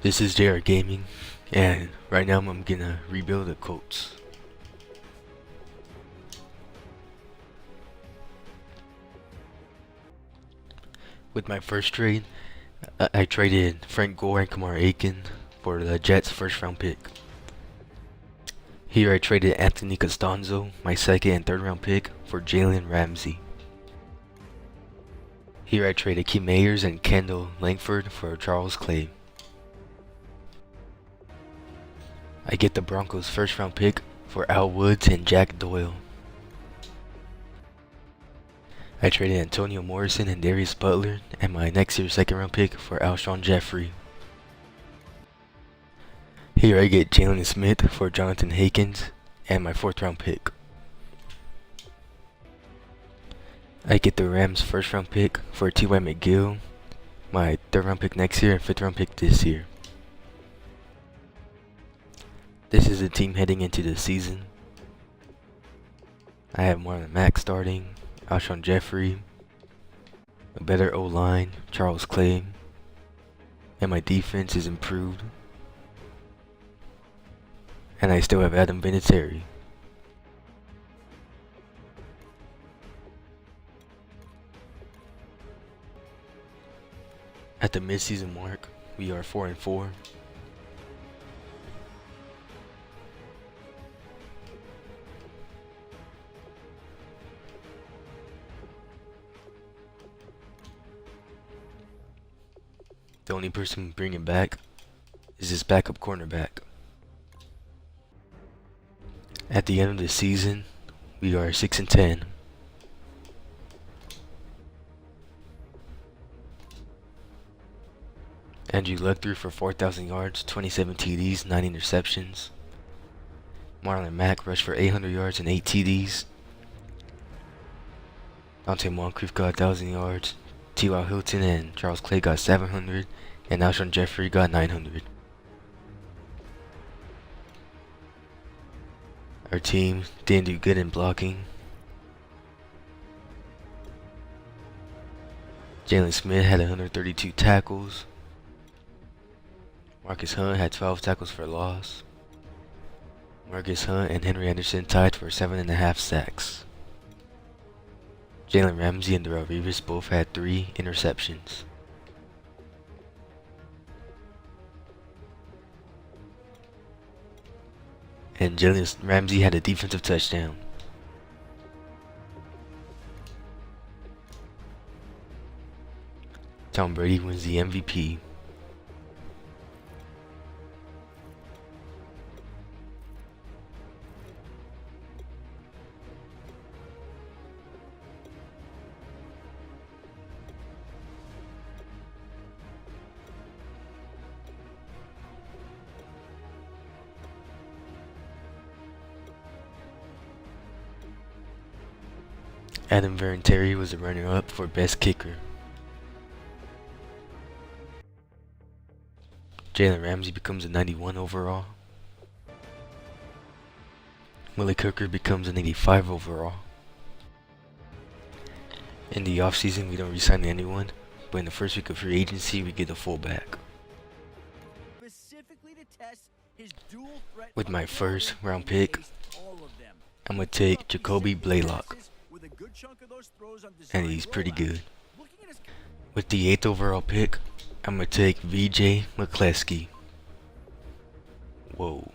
This is JR Gaming, and right now I'm gonna rebuild the Colts. With my first trade, I traded Frank Gore and Kamar Aiken for the Jets' first round pick. Here I traded Anthony Costanzo, my second and third round pick, for Jalen Ramsey. Here I traded Key Mayers and Kendall Langford for Charles Clay. I get the Broncos' first round pick for Al Woods and Jack Doyle. I traded Antonio Morrison and Darius Butler and my next year's second round pick for Alshon Jeffrey. Here I get Jalen Smith for Jonathan Hankins and my fourth round pick. I get the Rams' first round pick for T.Y. McGill, my third round pick next year and fifth round pick this year. This is the team heading into the season. I have Marlon Mack starting, Alshon Jeffrey, a better O-line, Charles Clay, and my defense is improved. And I still have Adam Vinatieri. At the midseason mark, we are 4-4. The only person bringing back is this backup cornerback. At the end of the season, we are 6-10. Andrew Luck threw for 4,000 yards, 27 TDs, 9 interceptions. Marlon Mack rushed for 800 yards and 8 TDs. Dante Moncrief got 1,000 yards. T.Y. Hilton and Charles Clay got 700, and Alshon Jeffrey got 900. Our team didn't do good in blocking. Jalen Smith had 132 tackles. Marcus Hunt had 12 tackles for loss. Marcus Hunt and Henry Anderson tied for 7.5 sacks. Jalen Ramsey and Darrell Revis both had 3 interceptions. And Jalen Ramsey had a defensive touchdown. Tom Brady wins the MVP. Adam Vinatieri was the runner-up for best kicker. Jalen Ramsey becomes a 91 overall. Willie Cooker becomes an 85 overall. In the offseason, we don't re-sign anyone, but in the first week of free agency, we get a fullback. With my first round pick, I'm going to take Jacoby Blaylock, and he's pretty good. With the 8th overall pick, I'm going to take VJ McCleskey. Whoa,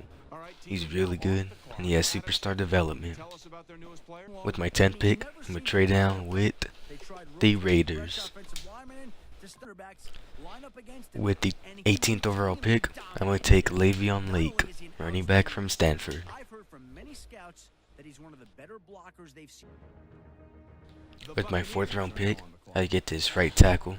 he's really good, and he has superstar development. With my 10th pick, I'm going to trade down with the Raiders. With the 18th overall pick, I'm going to take Le'Veon Lake, running back from Stanford. With my 4th round pick, I get this right tackle.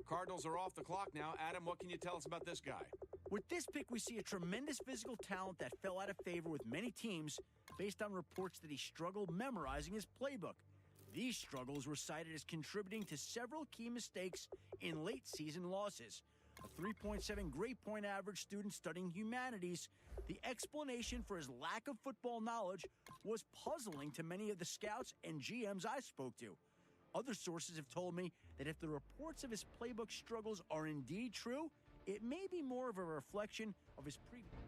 Cardinals are off the clock now. Adam, what can you tell us about this guy? With this pick, we see a tremendous physical talent that fell out of favor with many teams based on reports that he struggled memorizing his playbook. These struggles were cited as contributing to several key mistakes in late-season losses. A 3.7 grade point average student studying humanities, the explanation for his lack of football knowledge was puzzling to many of the scouts and GMs I spoke to. Other sources have told me that if the reports of his playbook struggles are indeed true, it may be more of a reflection of his previous.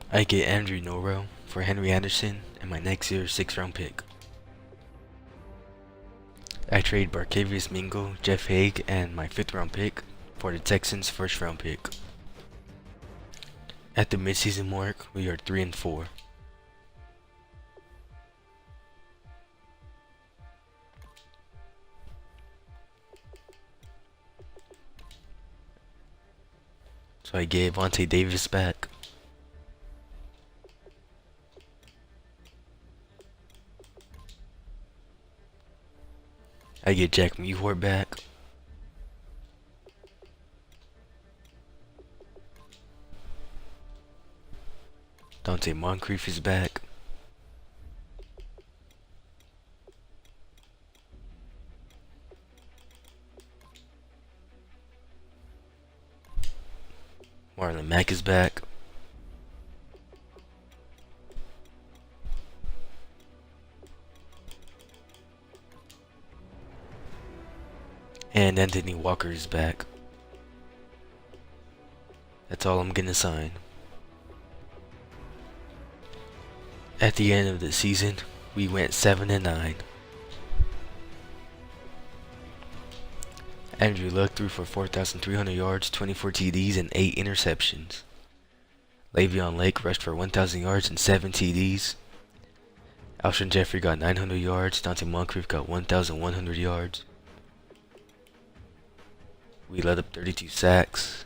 I get Andrew Norwell for Henry Anderson and my next year's 6th round pick. I trade Barkevius Mingo, Jeff Haig, and my 5th round pick for the Texans' 1st round pick. At the midseason mark, we are 3-4. So I gave Vontae Davis back. I get Jack Mewhort back. Dante Moncrief is back. Marlon Mack is back. And Anthony Walker is back. That's all I'm gonna sign. At the end of the season, we went 7-9. Andrew Luck threw for 4,300 yards, 24 TDs, and 8 interceptions. Le'Veon Lake rushed for 1,000 yards and 7 TDs. Alshon Jeffrey got 900 yards. Dante Moncrief got 1,100 yards. We let up 32 sacks.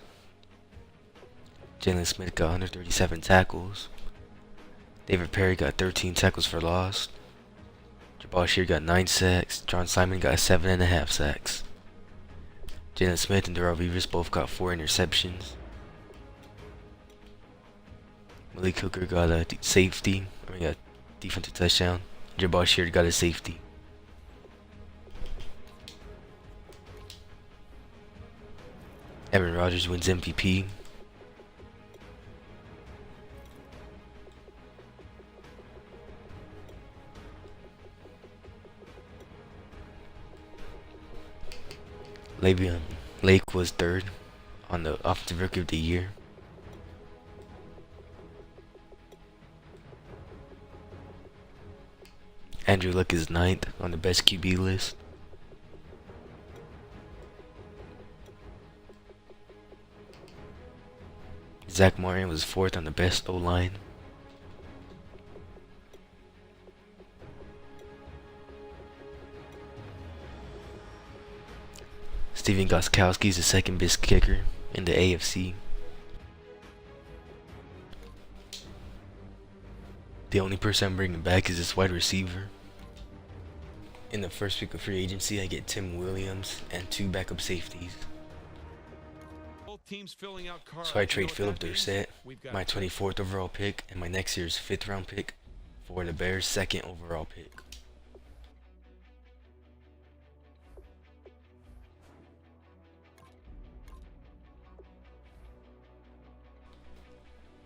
Jalen Smith got 137 tackles. David Perry got 13 tackles for loss. Jabal Shear got 9 sacks. John Simon got 7.5 sacks. Jalen Smith and Darrell Rivers both got 4 interceptions. Malik Hooker got a safety. A defensive touchdown. Jabal Shear got a safety. Aaron Rodgers wins MVP. Le'Veon Lake was 3rd on the Offensive Rookie of the Year. Andrew Luck is 9th on the best QB list. Zach Martin was 4th on the best O-line. Steven Gostkowski is the 2nd best kicker in the AFC. The only person I'm bringing back is this wide receiver. In the first week of free agency, I get Tim Williams and 2 backup safeties. So I trade Philip Dorsett, my 24th overall pick, and my next year's 5th round pick for the Bears' 2nd overall pick.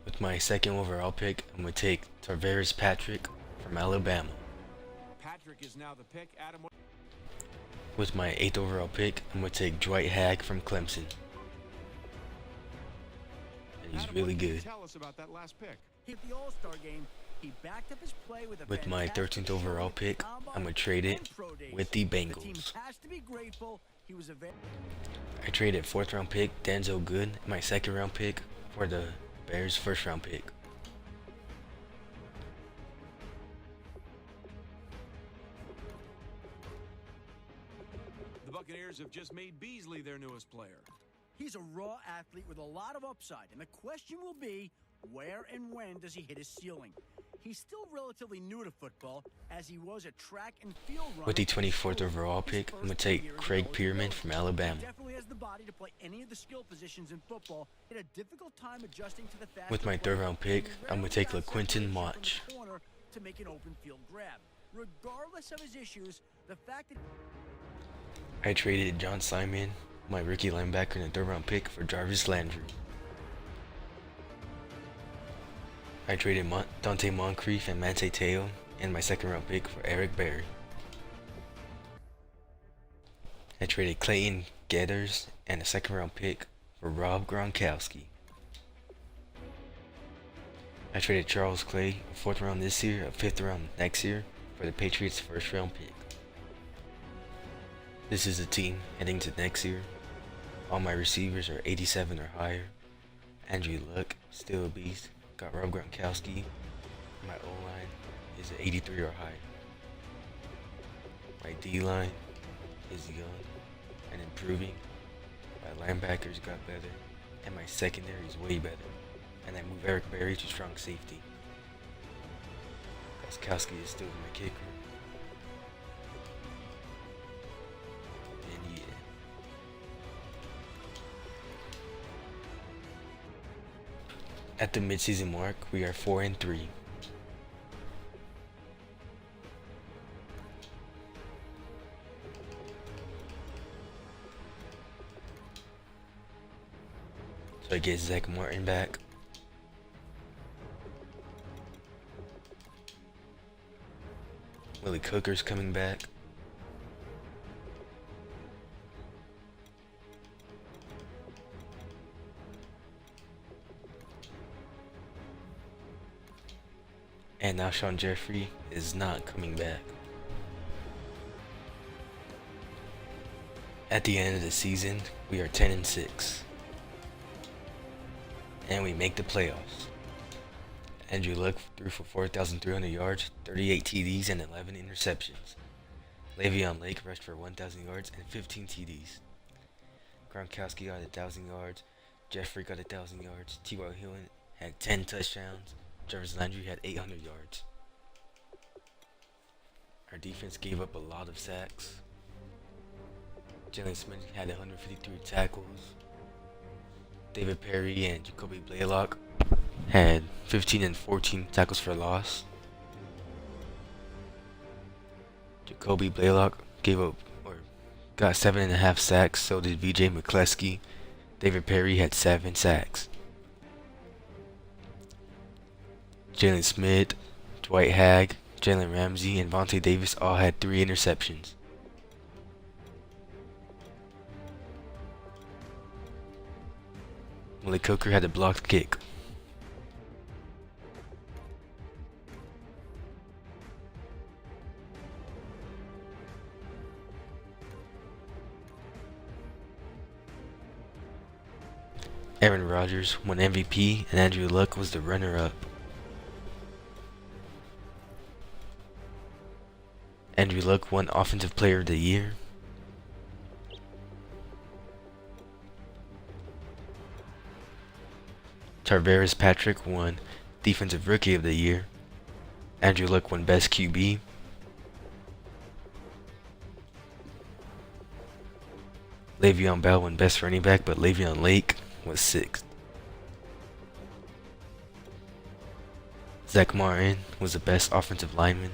With my 2nd overall pick, I'm going to take Tarvaris Patrick from Alabama. Patrick is now the pick. Adam, With my 8th overall pick, I'm going to take Dwight Hagg from Clemson. And he's Adam, really what can you good. Tell us about that last pick. Hit the All-Star game. He backed up his play with a With my fantastic 13th overall showing at pick, combine I'm going to trade it and pro days. with the The team Bengals. has to be grateful he was available. I traded 4th round pick Denzel Good and my 2nd round pick for the Bears' 1st round pick. The Buccaneers have just made Beasley their newest player. He's a raw athlete with a lot of upside, and the question will be, where and when does he hit his ceiling? He's still relatively new to football, as he was a track and field runner. With the 24th overall pick, I'm going to take Craig Pierman from Alabama. He definitely has the body to play any of the skill positions in football. He had a difficult time adjusting to the faster With my play, 3rd round pick, and I'm going to rarely take got LaQuinton separation Mach. from the corner to make an open field grab. Regardless of his issues, the fact that I traded John Simon, my rookie linebacker, in the 3rd round pick for Jarvis Landry. I traded Dante Moncrief and Manti Te'o in my 2nd round pick for Eric Berry. I traded Clayton Getters and a 2nd round pick for Rob Gronkowski. I traded Charles Clay, a 4th round this year, a 5th round next year, for the Patriots' 1st round pick. This is a team heading to next year. All my receivers are 87 or higher. Andrew Luck, still a beast. Got Rob Gronkowski. My O-line is an 83 or higher. My D-line is young and improving. My linebackers got better. And my secondary is way better. And I move Eric Berry to strong safety. Gronkowski is still my kicker. And yeah. At the midseason mark, we are 4-3. So I get Zach Martin back. Willie Cooker's coming back. And now Alshon Jeffrey is not coming back. At the end of the season, we are 10-6. And we make the playoffs. Andrew Luck threw for 4,300 yards, 38 TDs, and 11 interceptions. Le'Veon Lake rushed for 1,000 yards and 15 TDs. Gronkowski got 1,000 yards. Jeffrey got 1,000 yards. T.Y. Hilton had 10 touchdowns. Jarvis Landry had 800 yards. Our defense gave up a lot of sacks. Jalen Smith had 153 tackles. David Perry and Jacoby Blaylock had 15 and 14 tackles for loss. Jacoby Blaylock got 7.5 sacks, so did VJ McCleskey. David Perry had 7 sacks. Jalen Smith, Dwight Hagg, Jalen Ramsey, and Vontae Davis all had 3 interceptions. Willie Cooker had a blocked kick. Aaron Rodgers won MVP and Andrew Luck was the runner-up. Andrew Luck won Offensive Player of the Year. Tarvaris Patrick won Defensive Rookie of the Year. Andrew Luck won Best QB. Le'Veon Bell won Best Running Back, but Le'Veon Lake was 6th. Zach Martin was the Best Offensive Lineman.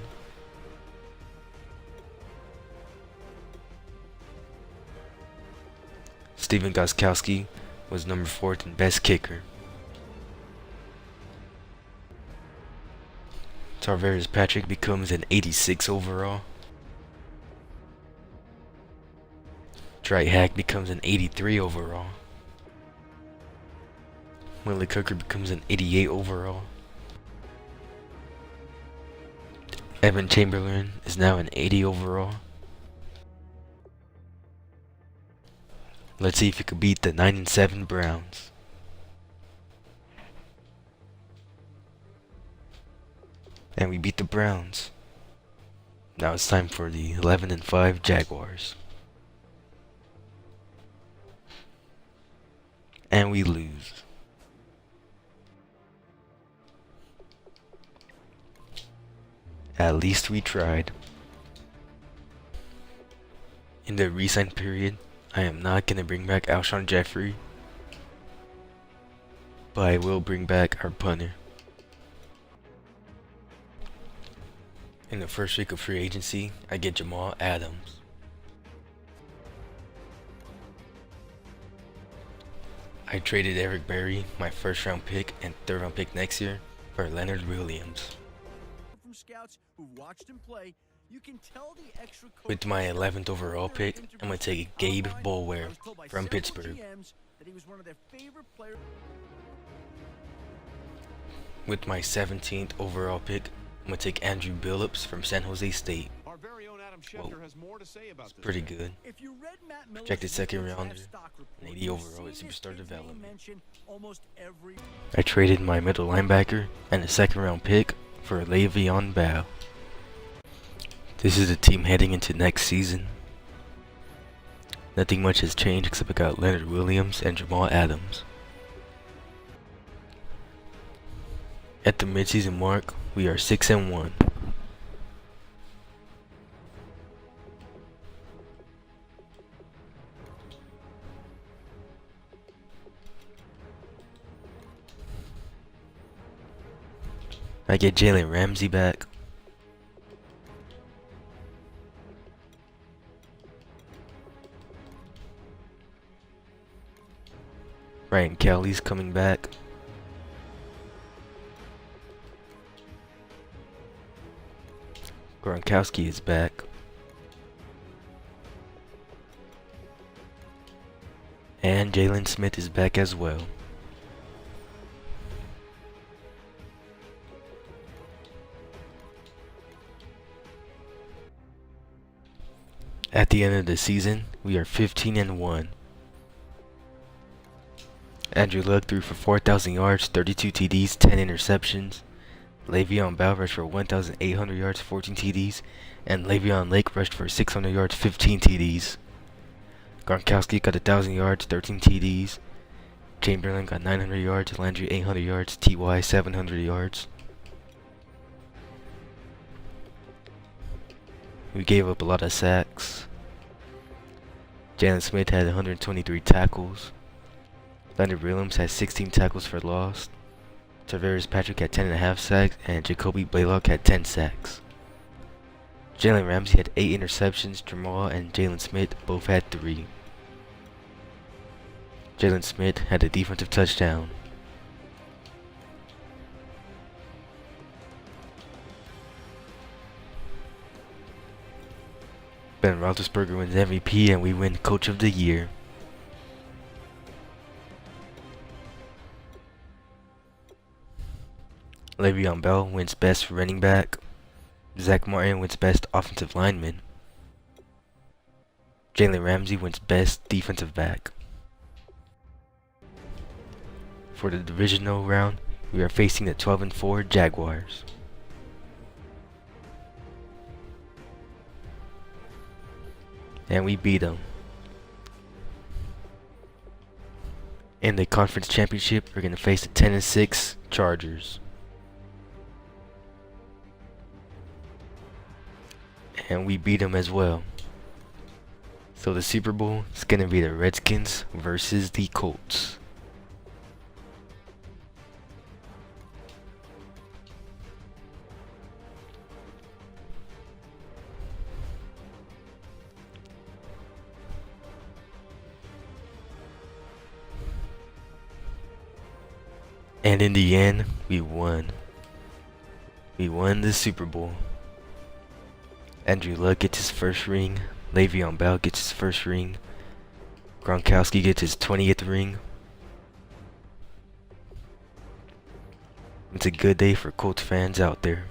Steven Gostkowski was number 4th and Best Kicker. Tarvaris Patrick becomes an 86 overall. Dwight Hagg becomes an 83 overall. Willie Cooker becomes an 88 overall. Evan Chamberlain is now an 80 overall. Let's see if he could beat the 9-7 Browns. And we beat the Browns. Now it's time for the 11-5 Jaguars. And we lose. At least we tried. In the re-sign period, I am not going to bring back Alshon Jeffrey, but I will bring back our punter. In the first week of free agency, I get Jamal Adams. I traded Eric Berry, my 1st round pick and 3rd round pick next year, for Leonard Williams. From scouts who watched him play, you can tell the extra With my 11th overall pick, I'm going to take Gabe Bulware from Pittsburgh. With my 17th overall pick, I'm going to take Andrew Billups from San Jose State. Our very own Adam Schefter has more to say about this. Pretty good. If you read Matt Miller's Projected second draft rounder, stock report, an 80 you've overall at seen this superstar kid's name development. mentioned almost every. I traded my middle linebacker and a second round pick for Le'Veon Bell. This is the team heading into next season. Nothing much has changed except I got Leonard Williams and Jamal Adams. At the midseason mark, we are 6-1. I get Jalen Ramsey back. Ryan Kelly's coming back. Gronkowski is back. And Jalen Smith is back as well. At the end of the season, we are 15-1. Andrew Luck threw for 4,000 yards, 32 TDs, 10 interceptions. Le'Veon Bell rushed for 1,800 yards, 14 TDs. And Le'Veon Lake rushed for 600 yards, 15 TDs. Gronkowski got 1,000 yards, 13 TDs. Chamberlain got 900 yards, Landry 800 yards, T.Y. 700 yards. We gave up a lot of sacks. Jalen Smith had 123 tackles. Leonard Williams had 16 tackles for loss. Tavares Patrick had 10.5 sacks, and Jacoby Blaylock had 10 sacks. Jalen Ramsey had 8 interceptions. Jamal and Jalen Smith both had 3. Jalen Smith had a defensive touchdown. Ben Roethlisberger wins MVP and we win Coach of the Year. Le'Veon Bell wins Best Running Back. Zach Martin wins Best Offensive Lineman. Jalen Ramsey wins Best Defensive Back. For the divisional round, we are facing the 12-4 Jaguars. And we beat them. In the conference championship, we're going to face the 10-6 Chargers. And we beat them as well. So the Super Bowl is going to be the Redskins versus the Colts. And in the end, we won. We won the Super Bowl. Andrew Luck gets his first ring. Le'Veon Bell gets his first ring. Gronkowski gets his 20th ring. It's a good day for Colts fans out there.